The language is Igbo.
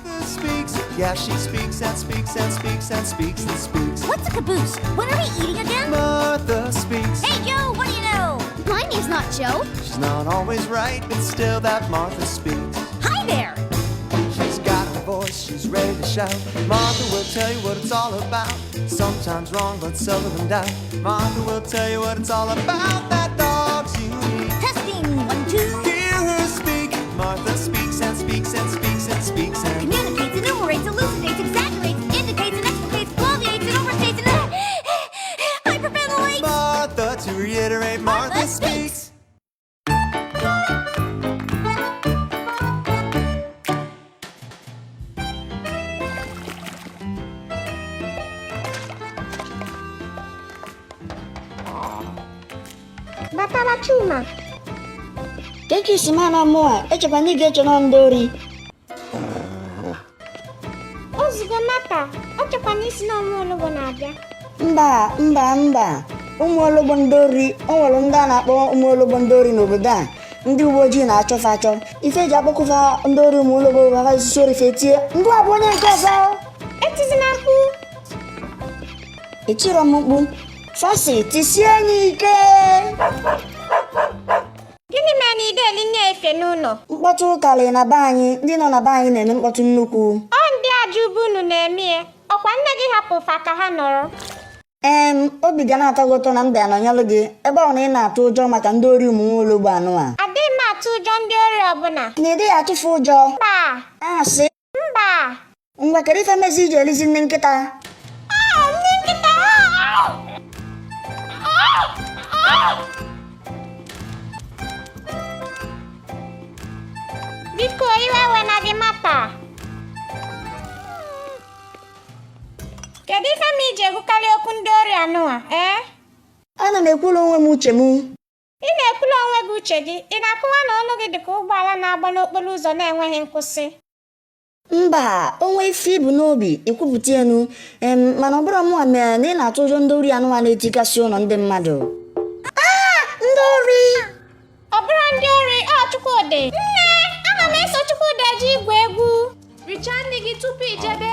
Martha speaks. Yeah, she speaks and speaks and speaks and speaks and speaks. What's a caboose? What are we eating again? Martha speaks. Hey, Joe, what do you know? My name's not Joe. She's not always right, but still that Martha speaks. Hi there. She's got a voice, she's ready to shout. Martha will tell you what it's all about. Sometimes wrong, but seldom doubt. Martha will tell you what it's all about. That dog's unique. Testing, 1, 2. Hear her speak. Martha speaks and speaks and speaks and speaks and Communicates, enumerates, elucidates, exaggerates, indicates, and explicates, bloviates, and overstates, and hyperventilates. Martha, to reiterate, Martha speaks. Batara Chuma. Thank you, Simana Moa. Echapani get your ndori. Ozigo mata. Ochapani si na ụmụ na-abịa. Mba. Ụmụ ologbo ndori, onwere ndị a na-akpọ ụmụ ologbo ndori n'obodo a. Ndị uwe ojii na-achọfa achọ. Ife eji akpọkụfa ndori ụmụ ologbo baba isi orife tie. Ndụ abụ onye nke ọzọ. Etizina mkpu. Etiro m mkpu. Fasi tisie anyị ike. Gịnị mere na ide eli na-efe n'ụlọ? Mkpọtụ karịrị na be anyị, ndị nọ na be anyị na-eme mkpọtụ nnukwu. Ọ ndị aja ubu unu na-eme ọkwa nne gị hapụfa ka ha nọrọ. Obi ga na-atọ gị ụtọ na m bịa nọnyelụ gị ebe ọ na ị na-atụ ụjọ maka ndị ori ụmụ nwaologbo anụ a. Adịghị m atụ ụjọ ndị ori ọbụla. Na ịdịghị atụfu ụjọ. Mba. Asị. Mba. Ngwa kedu ife mezi iji elizi nne nkịta? Nne nkịta. Biko iwe wena gị mata. Kedu ife m iji ekwukarị okwu ndị ori anụ a? Ana m ekwulu onwe m uche m. Ị na-ekwulu onwe gị uche gị? Ị na-akụwa na olu gị dịka ụgbọala na-agba n'okporo ụzọ na-enweghị nkwụsị? Mba, onwe ife ibu n'obi ekwupụta enu. Mana ọ bụrụ mụ mere na ị na-atụ ụjọ ndị ori anụ a na-etikasị ụlọ ndị mmadụ. Ndị ori! Ọ bụrụ ndị ori, Chukwudị. Nne, ana m eso Chukwudị eji igwe egwu. Richaa nne gị tupu ijebe.